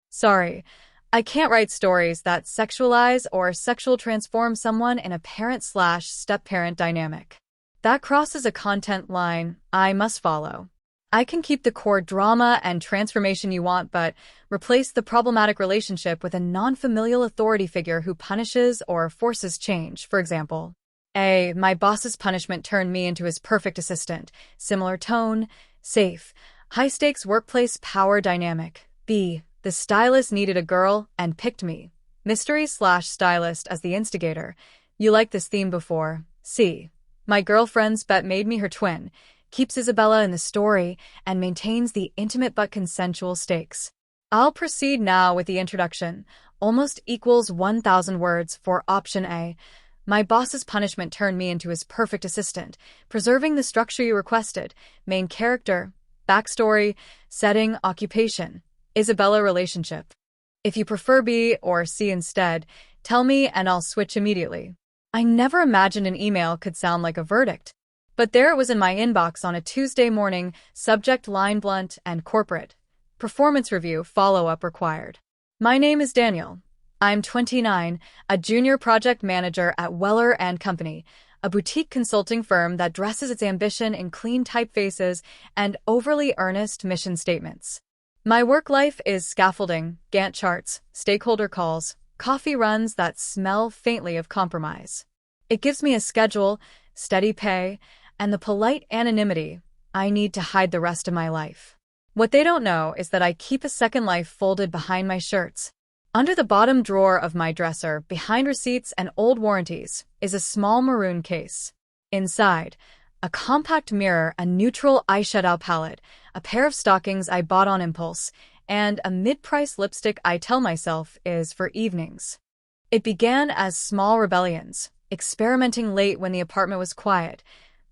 Sorry, I can't write stories that sexualize or sexual transform someone in a parent/step-parent dynamic. That crosses a content line I must follow. I can keep the core drama and transformation you want, but replace the problematic relationship with a non-familial authority figure who punishes or forces change. For example, A. My boss's punishment turned me into his perfect assistant. Similar tone, safe, high-stakes workplace power dynamic. B. The stylist needed a girl and picked me. Mystery/stylist as the instigator. You liked this theme before. C. My girlfriend's bet made me her twin. Keeps Isabella in the story and maintains the intimate but consensual stakes. I'll proceed now with the introduction. Almost equals 1,000 words for option A. My boss's punishment turned me into his perfect assistant, preserving the structure you requested. Main character, backstory, setting, occupation, Isabella relationship. If you prefer B or C instead, tell me and I'll switch immediately. I never imagined an email could sound like a verdict. But there it was in my inbox on a Tuesday morning, subject line blunt and corporate. Performance review, follow-up required. My name is Daniel. I'm 29, a junior project manager at Weller & Company, a boutique consulting firm that dresses its ambition in clean typefaces and overly earnest mission statements. My work life is scaffolding, Gantt charts, stakeholder calls, coffee runs that smell faintly of compromise. It gives me a schedule, steady pay, and the polite anonymity I need to hide the rest of my life. What they don't know is that I keep a second life folded behind my shirts. Under the bottom drawer of my dresser, behind receipts and old warranties, is a small maroon case. Inside, a compact mirror, a neutral eyeshadow palette, a pair of stockings I bought on impulse, and a mid-price lipstick I tell myself is for evenings. It began as small rebellions, experimenting late when the apartment was quiet,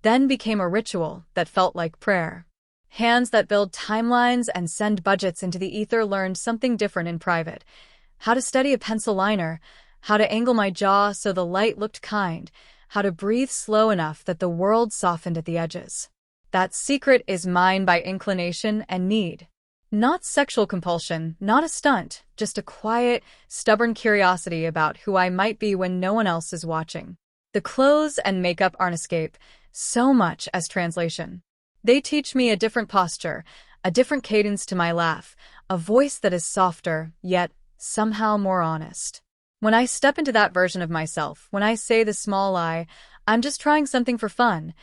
then became a ritual that felt like prayer. Hands that build timelines and send budgets into the ether learned something different in private. How to steady a pencil liner, how to angle my jaw so the light looked kind, how to breathe slow enough that the world softened at the edges. That secret is mine by inclination and need. Not sexual compulsion, not a stunt, just a quiet, stubborn curiosity about who I might be when no one else is watching. The clothes and makeup aren't escape, so much as translation. They teach me a different posture, a different cadence to my laugh, a voice that is softer, yet somehow more honest. When I step into that version of myself, when I say the small lie, I'm just trying something for fun,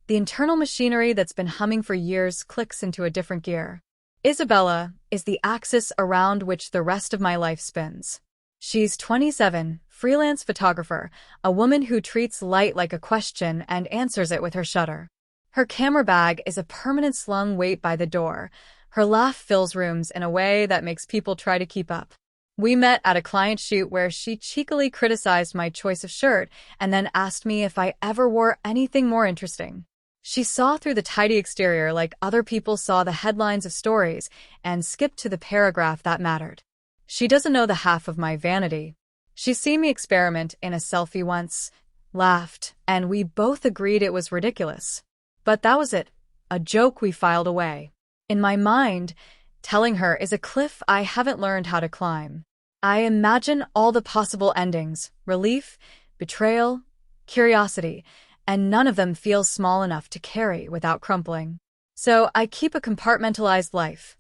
the internal machinery that's been humming for years clicks into a different gear. Isabella is the axis around which the rest of my life spins. She's 27, freelance photographer, a woman who treats light like a question and answers it with her shutter. Her camera bag is a permanent slung weight by the door. Her laugh fills rooms in a way that makes people try to keep up. We met at a client shoot where she cheekily criticized my choice of shirt and then asked me if I ever wore anything more interesting. She saw through the tidy exterior like other people saw the headlines of stories and skipped to the paragraph that mattered. She doesn't know the half of my vanity. She's seen me experiment in a selfie once, laughed, and we both agreed it was ridiculous. But that was it, a joke we filed away. In my mind, telling her is a cliff I haven't learned how to climb. I imagine all the possible endings, relief, betrayal, curiosity, and none of them feels small enough to carry without crumpling. So I keep a compartmentalized life.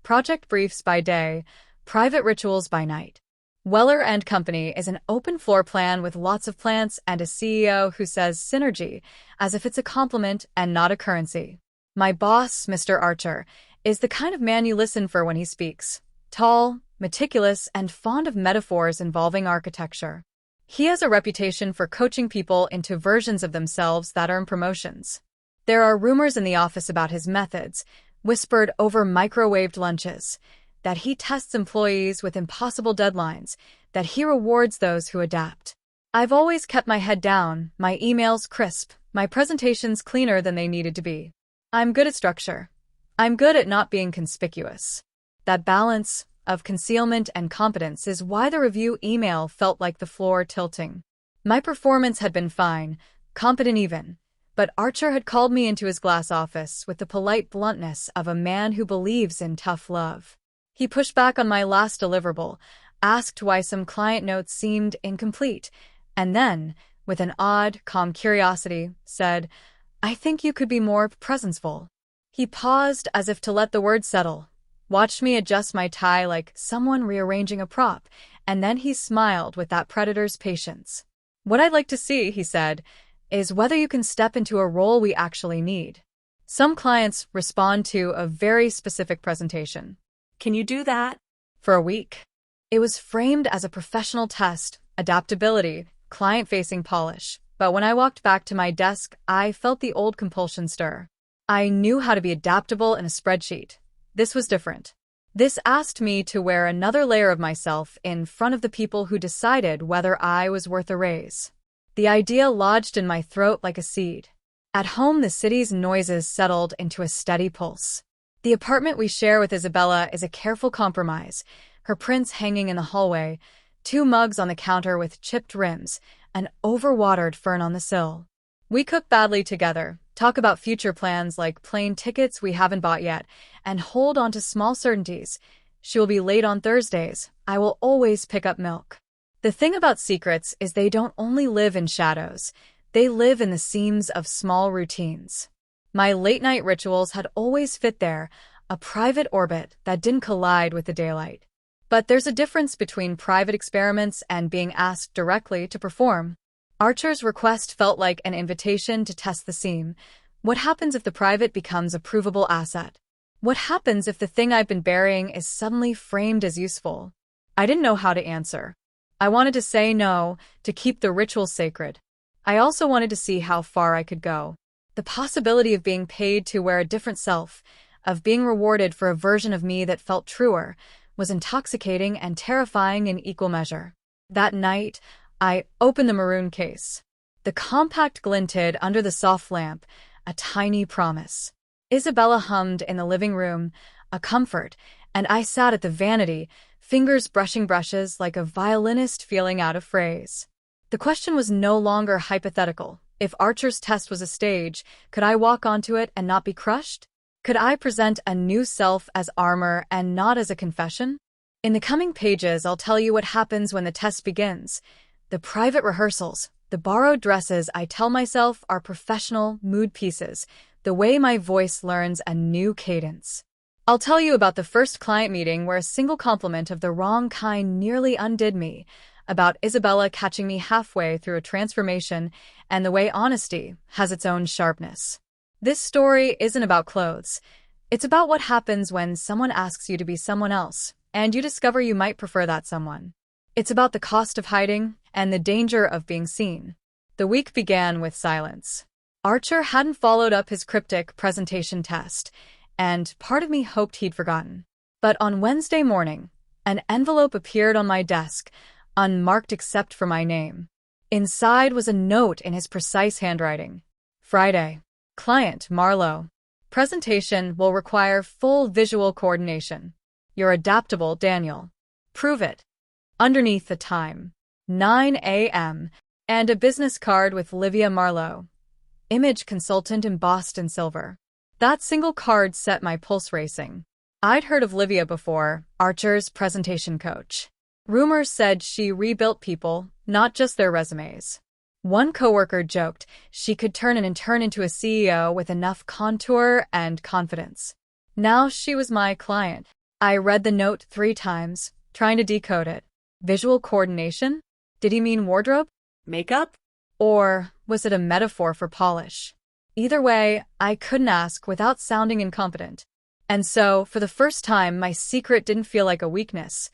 Project briefs by day, private rituals by night. Weller & Company is an open floor plan with lots of plants and a CEO who says synergy, as if it's a compliment and not a currency. My boss, Mr. Archer, is the kind of man you listen for when he speaks. Tall, meticulous, and fond of metaphors involving architecture. He has a reputation for coaching people into versions of themselves that earn promotions. There are rumors in the office about his methods, whispered over microwaved lunches, that he tests employees with impossible deadlines, that he rewards those who adapt. I've always kept my head down, my emails crisp, my presentations cleaner than they needed to be. I'm good at structure. I'm good at not being conspicuous. That balance of concealment and competence is why the review email felt like the floor tilting. My performance had been fine, competent even, but Archer had called me into his glass office with the polite bluntness of a man who believes in tough love. He pushed back on my last deliverable, asked why some client notes seemed incomplete, and then, with an odd, calm curiosity, said, "I think you could be more presenceful." He paused as if to let the words settle, watched me adjust my tie like someone rearranging a prop, and then he smiled with that predator's patience. "What I'd like to see," he said, "is whether you can step into a role we actually need." Some clients respond to a very specific presentation. Can you do that? For a week. It was framed as a professional test, adaptability, client-facing polish. But when I walked back to my desk, I felt the old compulsion stir. I knew how to be adaptable in a spreadsheet. This was different. This asked me to wear another layer of myself in front of the people who decided whether I was worth a raise. The idea lodged in my throat like a seed. At home, the city's noises settled into a steady pulse. The apartment we share with Isabella is a careful compromise, her prints hanging in the hallway, 2 mugs on the counter with chipped rims, an overwatered fern on the sill. We cook badly together, talk about future plans like plane tickets we haven't bought yet, and hold on to small certainties. She will be late on Thursdays. I will always pick up milk. The thing about secrets is they don't only live in shadows, they live in the seams of small routines. My late-night rituals had always fit there, a private orbit that didn't collide with the daylight. But there's a difference between private experiments and being asked directly to perform. Archer's request felt like an invitation to test the seam. What happens if the private becomes a provable asset? What happens if the thing I've been burying is suddenly framed as useful? I didn't know how to answer. I wanted to say no, to keep the ritual sacred. I also wanted to see how far I could go. The possibility of being paid to wear a different self, of being rewarded for a version of me that felt truer, was intoxicating and terrifying in equal measure. That night, I opened the maroon case. The compact glinted under the soft lamp, a tiny promise. Isabella hummed in the living room, a comfort, and I sat at the vanity, fingers brushing brushes like a violinist feeling out a phrase. The question was no longer hypothetical. If Archer's test was a stage, could I walk onto it and not be crushed? Could I present a new self as armor and not as a confession? In the coming pages, I'll tell you what happens when the test begins. The private rehearsals, the borrowed dresses I tell myself are professional mood pieces, the way my voice learns a new cadence. I'll tell you about the first client meeting where a single compliment of the wrong kind nearly undid me, about Isabella catching me halfway through a transformation, and the way honesty has its own sharpness. This story isn't about clothes. It's about what happens when someone asks you to be someone else, and you discover you might prefer that someone. It's about the cost of hiding and the danger of being seen. The week began with silence. Archer hadn't followed up his cryptic presentation test, and part of me hoped he'd forgotten. But on Wednesday morning, an envelope appeared on my desk, unmarked except for my name. Inside was a note in his precise handwriting. Friday. Client, Marlowe. Presentation will require full visual coordination. You're adaptable, Daniel. Prove it. Underneath the time, 9 a.m., and a business card with Livia Marlowe, image consultant embossed in silver. That single card set my pulse racing. I'd heard of Livia before, Archer's presentation coach. Rumors said she rebuilt people, not just their resumes. One coworker joked she could turn an intern into a CEO with enough contour and confidence. Now she was my client. I read the note 3 times, trying to decode it. Visual coordination? Did he mean wardrobe? Makeup? Or was it a metaphor for polish? Either way, I couldn't ask without sounding incompetent. And so, for the first time, my secret didn't feel like a weakness.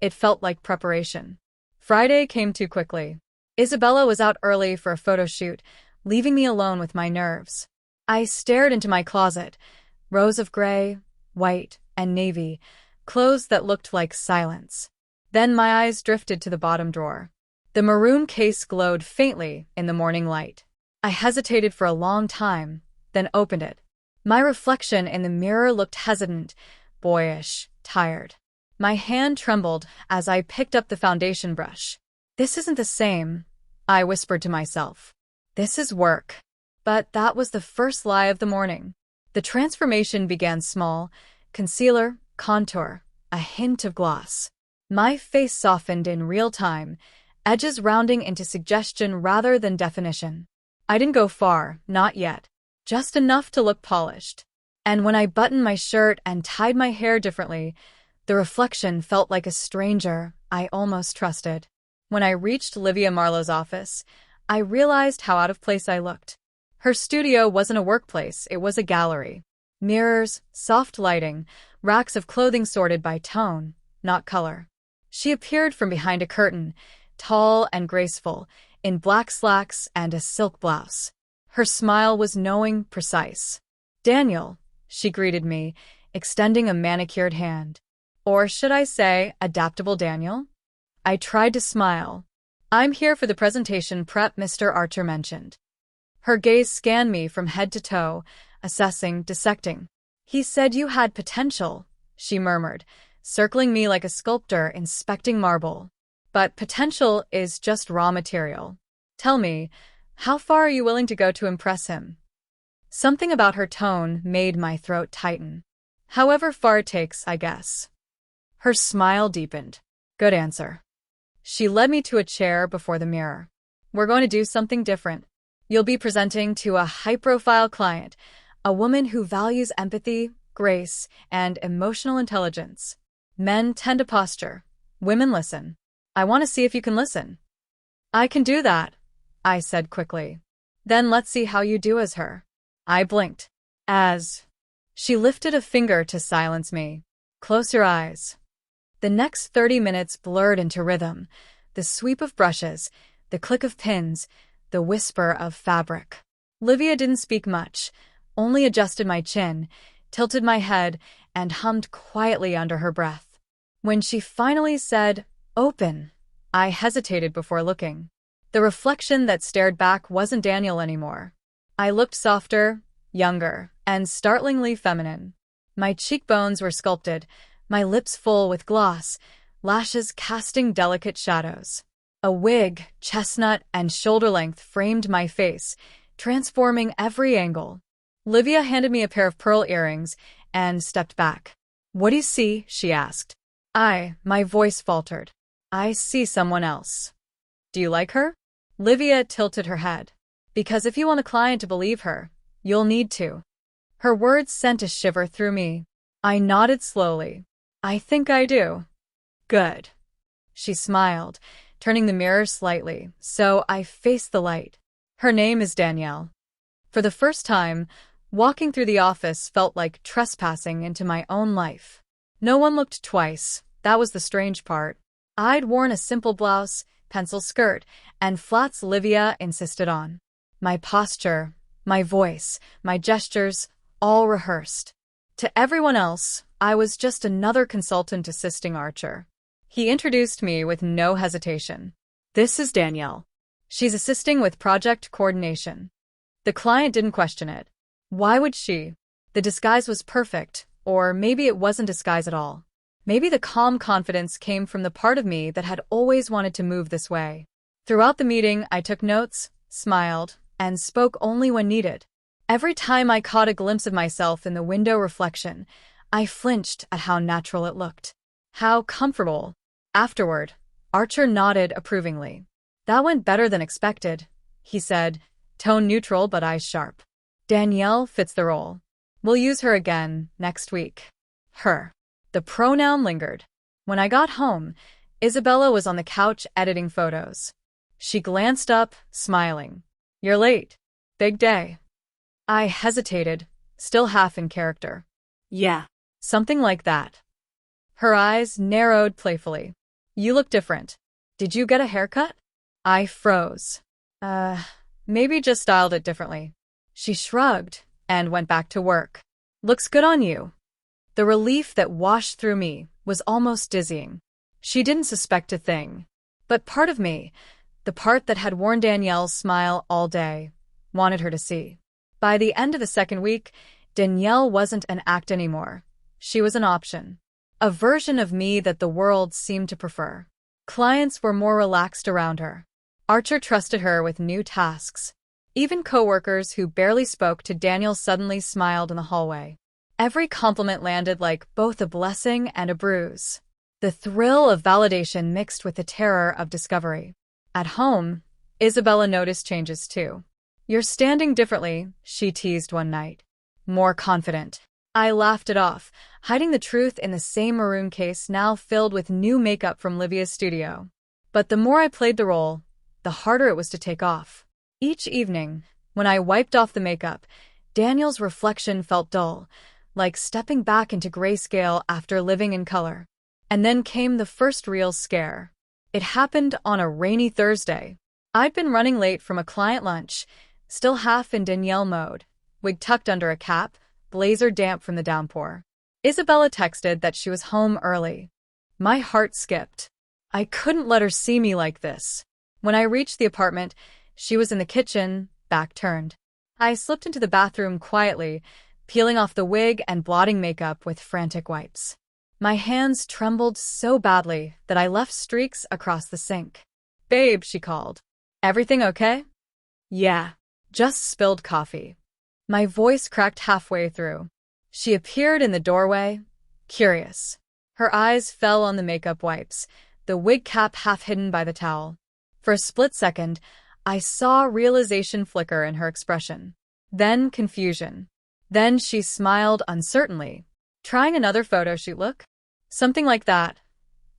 It felt like preparation. Friday came too quickly. Isabella was out early for a photo shoot, leaving me alone with my nerves. I stared into my closet. Rows of gray, white, and navy, clothes that looked like silence. Then my eyes drifted to the bottom drawer. The maroon case glowed faintly in the morning light. I hesitated for a long time, then opened it. My reflection in the mirror looked hesitant, boyish, tired. My hand trembled as I picked up the foundation brush. This isn't the same, I whispered to myself. This is work. But that was the first lie of the morning. The transformation began small, concealer, contour, a hint of gloss. My face softened in real time, edges rounding into suggestion rather than definition. I didn't go far, not yet. Just enough to look polished. And when I buttoned my shirt and tied my hair differently, the reflection felt like a stranger I almost trusted. When I reached Livia Marlowe's office, I realized how out of place I looked. Her studio wasn't a workplace, it was a gallery. Mirrors, soft lighting, racks of clothing sorted by tone, not color. She appeared from behind a curtain, tall and graceful, in black slacks and a silk blouse. Her smile was knowing, precise. "Daniel," she greeted me, extending a manicured hand. Or should I say, adaptable Daniel? I tried to smile. "I'm here for the presentation prep Mr. Archer mentioned." Her gaze scanned me from head to toe, assessing, dissecting. "He said you had potential," she murmured, circling me like a sculptor inspecting marble. "But potential is just raw material. Tell me, how far are you willing to go to impress him?" Something about her tone made my throat tighten. "However far it takes, I guess." Her smile deepened. "Good answer." She led me to a chair before the mirror. "We're going to do something different. You'll be presenting to a high-profile client, a woman who values empathy, grace, and emotional intelligence. Men tend to posture. Women listen. I want to see if you can listen." "I can do that," I said quickly. "Then let's see how you do as her." I blinked. "As..." She lifted a finger to silence me. "Close your eyes." The next 30 minutes blurred into rhythm. The sweep of brushes, the click of pins, the whisper of fabric. Livia didn't speak much, only adjusted my chin, tilted my head, and hummed quietly under her breath. When she finally said, "Open," I hesitated before looking. The reflection that stared back wasn't Daniel anymore. I looked softer, younger, and startlingly feminine. My cheekbones were sculpted, my lips full with gloss, lashes casting delicate shadows. A wig, chestnut, and shoulder-length framed my face, transforming every angle. Livia handed me a pair of pearl earrings and stepped back. "What do you see?" she asked. My voice faltered. "I see someone else." "Do you like her?" Livia tilted her head. "Because if you want a client to believe her, you'll need to." Her words sent a shiver through me. I nodded slowly. "I think I do." "Good." She smiled, turning the mirror slightly, so I faced the light. "Her name is Danielle." For the first time, walking through the office felt like trespassing into my own life. No one looked twice, that was the strange part. I'd worn a simple blouse, pencil skirt, and flats Livia insisted on. My posture, my voice, my gestures, all rehearsed. To everyone else, I was just another consultant assisting Archer. He introduced me with no hesitation. "This is Danielle. She's assisting with project coordination." The client didn't question it. Why would she? The disguise was perfect, or maybe it wasn't disguise at all. Maybe the calm confidence came from the part of me that had always wanted to move this way. Throughout the meeting, I took notes, smiled, and spoke only when needed. Every time I caught a glimpse of myself in the window reflection, I flinched at how natural it looked. How comfortable. Afterward, Archer nodded approvingly. "That went better than expected," he said, tone neutral but eyes sharp. "Danielle fits the role. We'll use her again next week." Her. The pronoun lingered. When I got home, Isabella was on the couch editing photos. She glanced up, smiling. "You're late. Big day." I hesitated, still half in character. Yeah. "Something like that." Her eyes narrowed playfully. "You look different. Did you get a haircut?" I froze. Maybe just styled it differently." She shrugged and went back to work. "Looks good on you." The relief that washed through me was almost dizzying. She didn't suspect a thing. But part of me, the part that had worn Danielle's smile all day, wanted her to see. By the end of the second week, Danielle wasn't an act anymore. She was an option. A version of me that the world seemed to prefer. Clients were more relaxed around her. Archer trusted her with new tasks. Even coworkers who barely spoke to Daniel suddenly smiled in the hallway. Every compliment landed like both a blessing and a bruise. The thrill of validation mixed with the terror of discovery. At home, Isabella noticed changes too. "You're standing differently," she teased one night. More confident. I laughed it off, hiding the truth in the same maroon case now filled with new makeup from Livia's studio. But the more I played the role, the harder it was to take off. Each evening, when I wiped off the makeup, Daniel's reflection felt dull, like stepping back into grayscale after living in color. And then came the first real scare. It happened on a rainy Thursday. I'd been running late from a client lunch, still half in Danielle mode, wig tucked under a cap, blazer damp from the downpour. Isabella texted that she was home early. My heart skipped. I couldn't let her see me like this. When I reached the apartment, she was in the kitchen, back turned. I slipped into the bathroom quietly, peeling off the wig and blotting makeup with frantic wipes. My hands trembled so badly that I left streaks across the sink. "Babe," she called. "Everything okay?" "Yeah, just spilled coffee." My voice cracked halfway through. She appeared in the doorway, curious. Her eyes fell on the makeup wipes, the wig cap half hidden by the towel. For a split second, I saw realization flicker in her expression. Then confusion. Then she smiled uncertainly. "Trying another photo shoot look?" "Something like that,"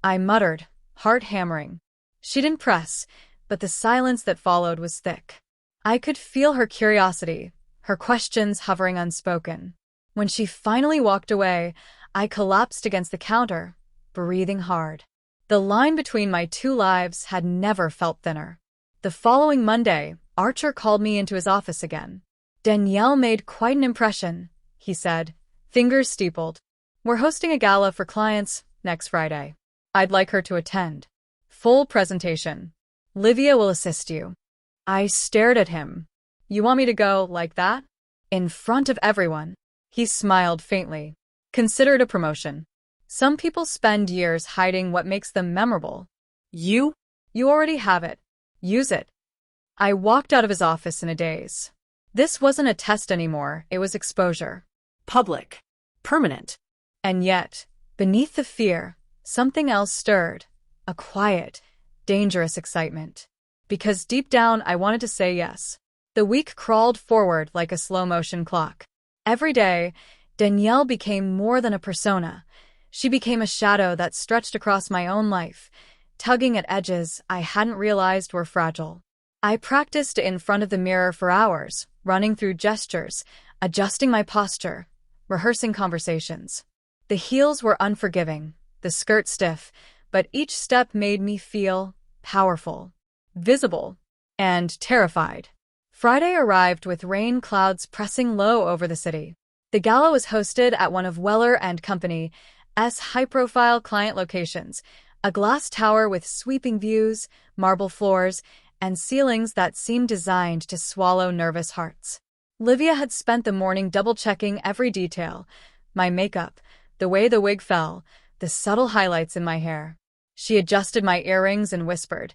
I muttered, heart hammering. She didn't press, but the silence that followed was thick. I could feel her curiosity, her questions hovering unspoken. When she finally walked away, I collapsed against the counter, breathing hard. The line between my two lives had never felt thinner. The following Monday, Archer called me into his office again. "Danielle made quite an impression," he said, fingers steepled. "We're hosting a gala for clients next Friday. I'd like her to attend. Full presentation. Livia will assist you." I stared at him. "You want me to go like that? In front of everyone?" He smiled faintly. "Consider it a promotion. Some people spend years hiding what makes them memorable. You already have it. Use it." I walked out of his office in a daze. This wasn't a test anymore, it was exposure. Public. Permanent. And yet, beneath the fear, something else stirred. A quiet, dangerous excitement. Because deep down I wanted to say yes. The week crawled forward like a slow-motion clock. Every day, Danielle became more than a persona. She became a shadow that stretched across my own life, tugging at edges I hadn't realized were fragile. I practiced in front of the mirror for hours, running through gestures, adjusting my posture, rehearsing conversations. The heels were unforgiving, the skirt stiff, but each step made me feel powerful, visible, and terrified. Friday arrived with rain clouds pressing low over the city. The gala was hosted at one of Weller & Company's high-profile client locations, a glass tower with sweeping views, marble floors, and ceilings that seemed designed to swallow nervous hearts. Livia had spent the morning double-checking every detail, my makeup, the way the wig fell, the subtle highlights in my hair. She adjusted my earrings and whispered,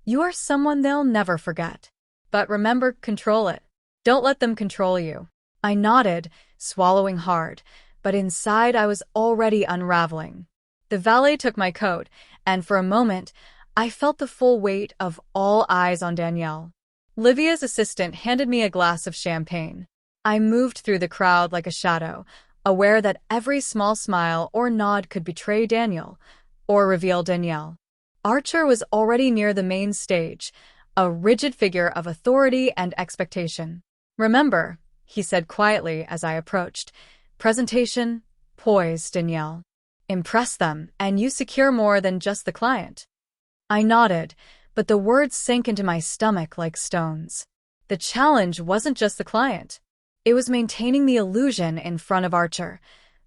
"You are someone they'll never forget. But remember, control it. Don't let them control you." I nodded, swallowing hard, but inside I was already unraveling. The valet took my coat, and for a moment, I felt the full weight of all eyes on Danielle. Livia's assistant handed me a glass of champagne. I moved through the crowd like a shadow, aware that every small smile or nod could betray Daniel, or reveal Danielle. Archer was already near the main stage, a rigid figure of authority and expectation. "Remember," he said quietly as I approached, "presentation, poise, Danielle. Impress them, and you secure more than just the client." I nodded, but the words sank into my stomach like stones. The challenge wasn't just the client. It was maintaining the illusion in front of Archer,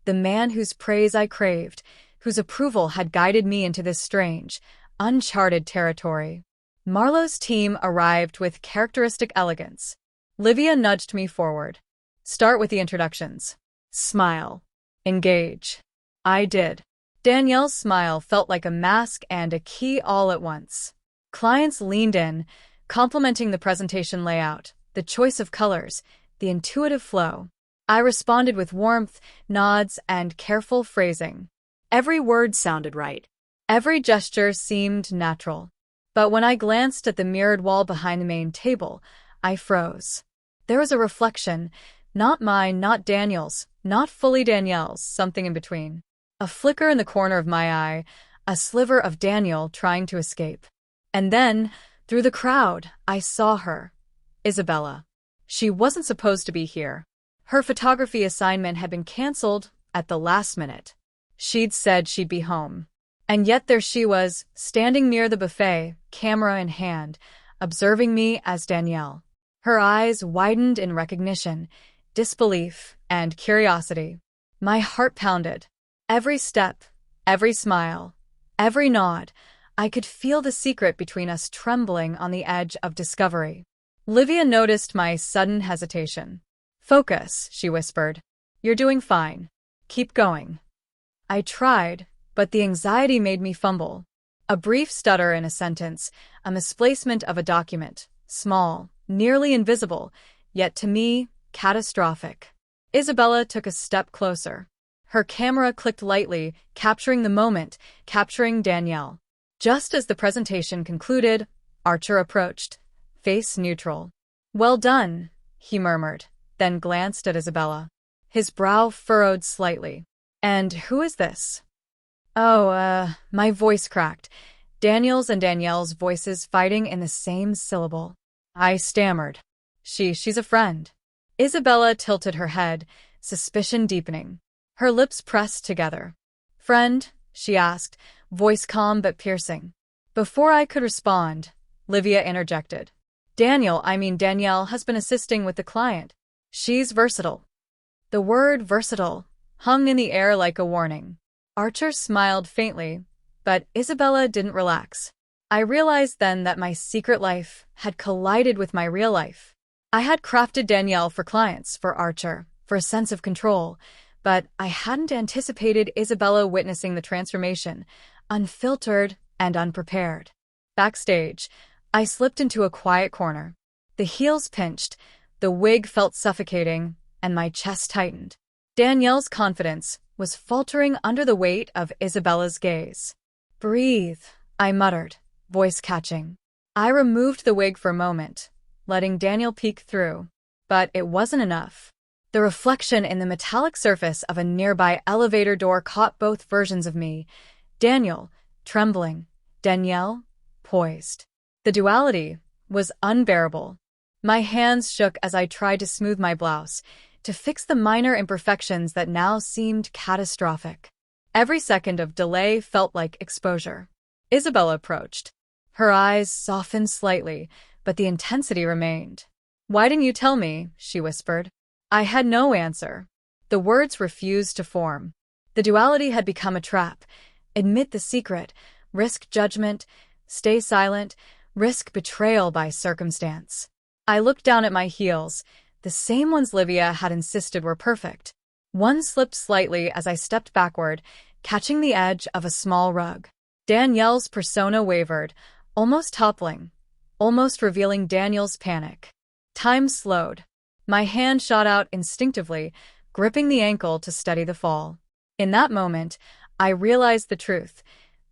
the man whose praise I craved, whose approval had guided me into this strange, uncharted territory. Marlowe's team arrived with characteristic elegance. Livia nudged me forward. "Start with the introductions. Smile. Engage." I did. Danielle's smile felt like a mask and a key all at once. Clients leaned in, complimenting the presentation layout, the choice of colors, the intuitive flow. I responded with warmth, nods, and careful phrasing. Every word sounded right. Every gesture seemed natural. But when I glanced at the mirrored wall behind the main table, I froze. There was a reflection, not mine, not Daniel's, not fully Danielle's, something in between. A flicker in the corner of my eye, a sliver of Daniel trying to escape. And then, through the crowd, I saw her. Isabella. She wasn't supposed to be here. Her photography assignment had been canceled at the last minute. She'd said she'd be home. And yet there she was, standing near the buffet, camera in hand, observing me as Danielle. Her eyes widened in recognition, disbelief, and curiosity. My heart pounded. Every step, every smile, every nod, I could feel the secret between us trembling on the edge of discovery. Livia noticed my sudden hesitation. "Focus," she whispered. "You're doing fine. Keep going." I tried, but the anxiety made me fumble. A brief stutter in a sentence, a misplacement of a document, small, nearly invisible, yet to me, catastrophic. Isabella took a step closer. Her camera clicked lightly, capturing the moment, capturing Danielle. Just as the presentation concluded, Archer approached, face neutral. "Well done," he murmured, then glanced at Isabella. His brow furrowed slightly. "And who is this?" My voice cracked. Daniel's and Danielle's voices fighting in the same syllable. I stammered. She's a friend." Isabella tilted her head, suspicion deepening. Her lips pressed together. "Friend?" she asked, voice calm but piercing. Before I could respond, Livia interjected. Danielle has been assisting with the client. She's versatile." The word versatile hung in the air like a warning. Archer smiled faintly, but Isabella didn't relax. I realized then that my secret life had collided with my real life. I had crafted Danielle for clients, for Archer, for a sense of control, but I hadn't anticipated Isabella witnessing the transformation, unfiltered and unprepared. Backstage, I slipped into a quiet corner. The heels pinched, the wig felt suffocating, and my chest tightened. Danielle's confidence was faltering under the weight of Isabella's gaze. "Breathe," I muttered, voice catching. I removed the wig for a moment, letting Danielle peek through. But it wasn't enough. The reflection in the metallic surface of a nearby elevator door caught both versions of me. Daniel, trembling. Danielle, poised. The duality was unbearable. My hands shook as I tried to smooth my blouse, to fix the minor imperfections that now seemed catastrophic. Every second of delay felt like exposure. Isabella approached. Her eyes softened slightly, but the intensity remained. "Why didn't you tell me?" she whispered. I had no answer. The words refused to form. The duality had become a trap. Admit the secret, risk judgment, stay silent, risk betrayal by circumstance. I looked down at my heels, the same ones Livia had insisted were perfect. One slipped slightly as I stepped backward, catching the edge of a small rug. Danielle's persona wavered, almost toppling, almost revealing Daniel's panic. Time slowed. My hand shot out instinctively, gripping the ankle to steady the fall. In that moment, I realized the truth.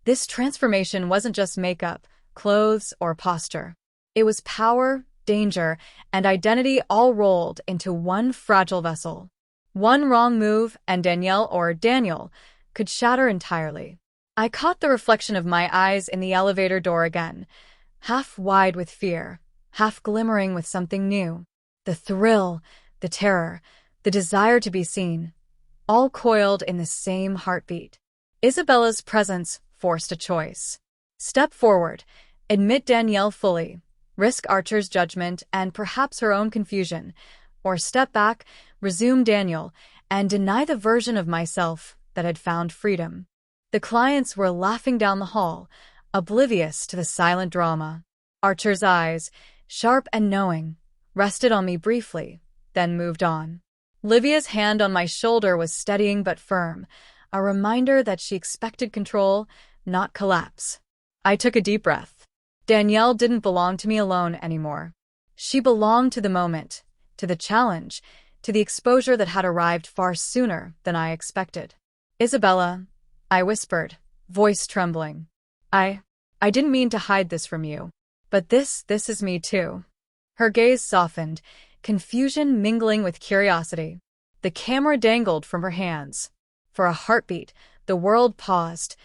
This transformation wasn't just makeup, clothes, or posture. It was power, danger, and identity all rolled into one fragile vessel. One wrong move, and Danielle or Daniel could shatter entirely. I caught the reflection of my eyes in the elevator door again, half wide with fear, half glimmering with something new. The thrill, the terror, the desire to be seen, all coiled in the same heartbeat. Isabella's presence forced a choice. Step forward, admit Danielle fully, risk Archer's judgment and perhaps her own confusion, or step back, resume Daniel, and deny the version of myself that had found freedom. The clients were laughing down the hall, oblivious to the silent drama. Archer's eyes, sharp and knowing, rested on me briefly, then moved on. Livia's hand on my shoulder was steadying but firm, a reminder that she expected control, not collapse. I took a deep breath. Danielle didn't belong to me alone anymore. She belonged to the moment, to the challenge, to the exposure that had arrived far sooner than I expected. "Isabella," I whispered, voice trembling. I didn't mean to hide this from you. But this is me too." Her gaze softened, confusion mingling with curiosity. The camera dangled from her hands. For a heartbeat, the world paused.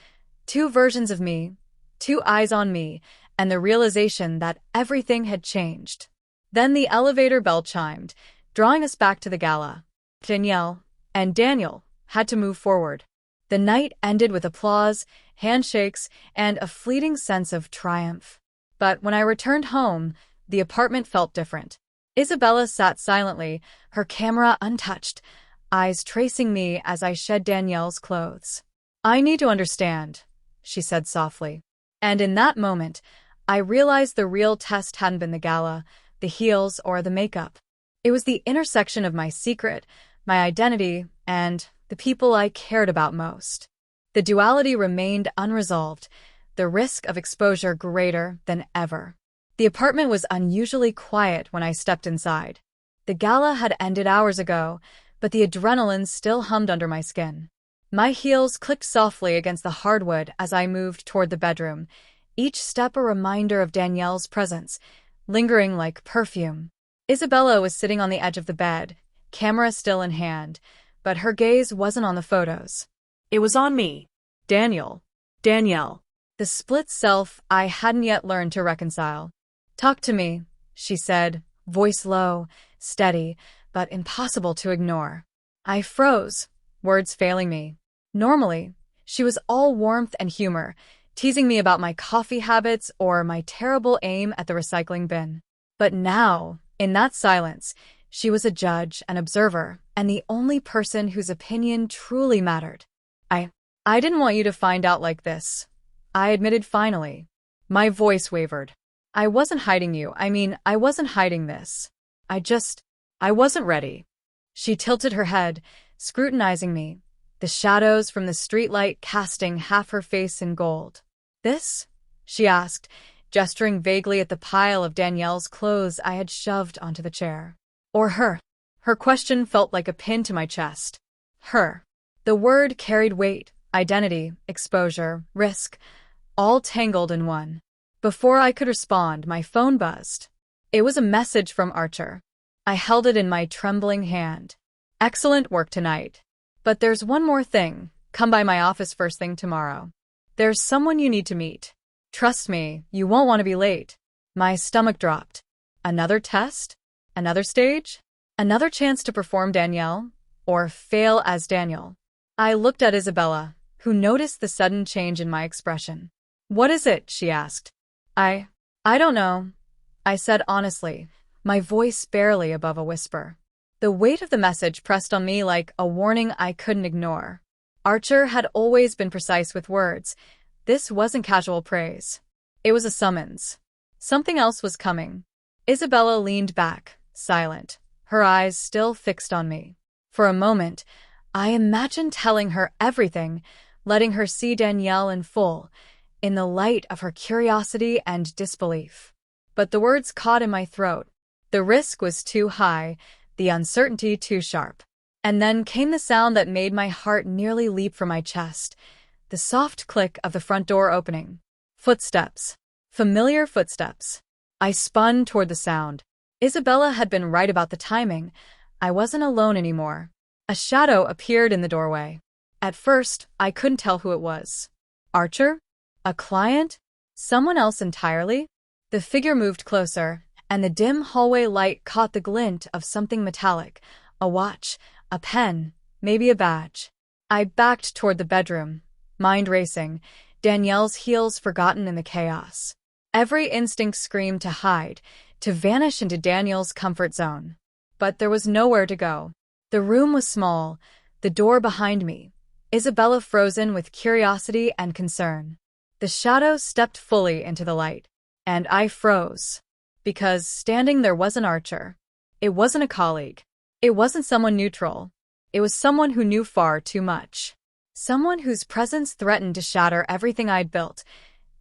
Two versions of me, two eyes on me, and the realization that everything had changed. Then the elevator bell chimed, drawing us back to the gala. Danielle and Daniel had to move forward. The night ended with applause, handshakes, and a fleeting sense of triumph. But when I returned home, the apartment felt different. Isabella sat silently, her camera untouched, eyes tracing me as I shed Danielle's clothes. "I need to understand," she said softly. And in that moment, I realized the real test hadn't been the gala, the heels, or the makeup. It was the intersection of my secret, my identity, and the people I cared about most. The duality remained unresolved, the risk of exposure greater than ever. The apartment was unusually quiet when I stepped inside. The gala had ended hours ago, but the adrenaline still hummed under my skin. My heels clicked softly against the hardwood as I moved toward the bedroom, each step a reminder of Danielle's presence, lingering like perfume. Isabella was sitting on the edge of the bed, camera still in hand, but her gaze wasn't on the photos. It was on me. Danielle. The split self I hadn't yet learned to reconcile. "Talk to me," she said, voice low, steady, but impossible to ignore. I froze, words failing me. Normally, she was all warmth and humor, teasing me about my coffee habits or my terrible aim at the recycling bin. But now, in that silence, she was a judge, an observer, and the only person whose opinion truly mattered. I didn't want you to find out like this," I admitted finally. My voice wavered. "I wasn't hiding you. I wasn't hiding this. I wasn't ready." She tilted her head, scrutinizing me, the shadows from the streetlight casting half her face in gold. "This?" she asked, gesturing vaguely at the pile of Danielle's clothes I had shoved onto the chair. "Or her?" Her question felt like a pin to my chest. Her. The word carried weight, identity, exposure, risk, all tangled in one. Before I could respond, my phone buzzed. It was a message from Archer. I held it in my trembling hand. "Excellent work tonight. But there's one more thing. Come by my office first thing tomorrow. There's someone you need to meet. Trust me, you won't want to be late." My stomach dropped. Another test? Another stage? Another chance to perform Danielle? Or fail as Daniel? I looked at Isabella, who noticed the sudden change in my expression. "What is it?" she asked. I don't know," I said honestly, my voice barely above a whisper. The weight of the message pressed on me like a warning I couldn't ignore. Archer had always been precise with words. This wasn't casual praise. It was a summons. Something else was coming. Isabella leaned back, silent, her eyes still fixed on me. For a moment, I imagined telling her everything, letting her see Danielle in full, in the light of her curiosity and disbelief. But the words caught in my throat. The risk was too high, the uncertainty too sharp. And then came the sound that made my heart nearly leap from my chest, the soft click of the front door opening. Footsteps. Familiar footsteps. I spun toward the sound. Isabella had been right about the timing. I wasn't alone anymore. A shadow appeared in the doorway. At first, I couldn't tell who it was. Archer? A client? Someone else entirely? The figure moved closer, and the dim hallway light caught the glint of something metallic, a watch, a pen, maybe a badge. I backed toward the bedroom, mind racing, Danielle's heels forgotten in the chaos. Every instinct screamed to hide, to vanish into Daniel's comfort zone. But there was nowhere to go. The room was small, the door behind me, Isabella frozen with curiosity and concern. The shadow stepped fully into the light, and I froze. Because standing there wasn't Archer. It wasn't a colleague. It wasn't someone neutral. It was someone who knew far too much. Someone whose presence threatened to shatter everything I'd built,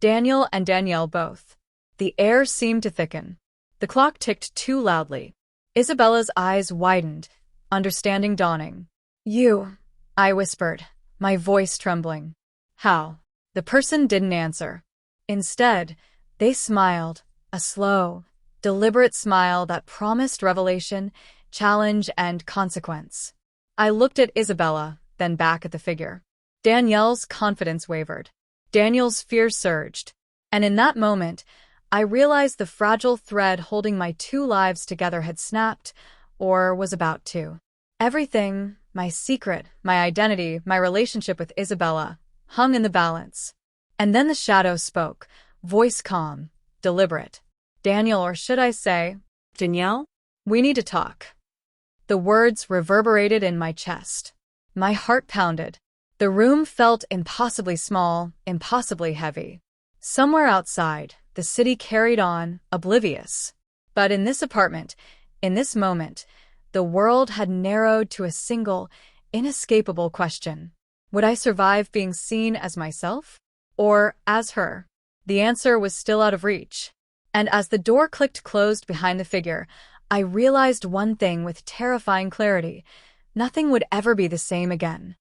Daniel and Danielle both. The air seemed to thicken. The clock ticked too loudly. Isabella's eyes widened, understanding dawning. You, I whispered, my voice trembling. How? The person didn't answer. Instead, they smiled, a slow, deliberate smile that promised revelation, challenge, and consequence. I looked at Isabella, then back at the figure. Danielle's confidence wavered. Daniel's fear surged. And in that moment, I realized the fragile thread holding my two lives together had snapped, or was about to. Everything, my secret, my identity, my relationship with Isabella, hung in the balance. And then the shadow spoke, voice calm, deliberate. Daniel, or should I say, Danielle? We need to talk. The words reverberated in my chest. My heart pounded. The room felt impossibly small, impossibly heavy. Somewhere outside, the city carried on, oblivious. But in this apartment, in this moment, the world had narrowed to a single, inescapable question. Would I survive being seen as myself? Or as her? The answer was still out of reach. And as the door clicked closed behind the figure, I realized one thing with terrifying clarity. Nothing would ever be the same again.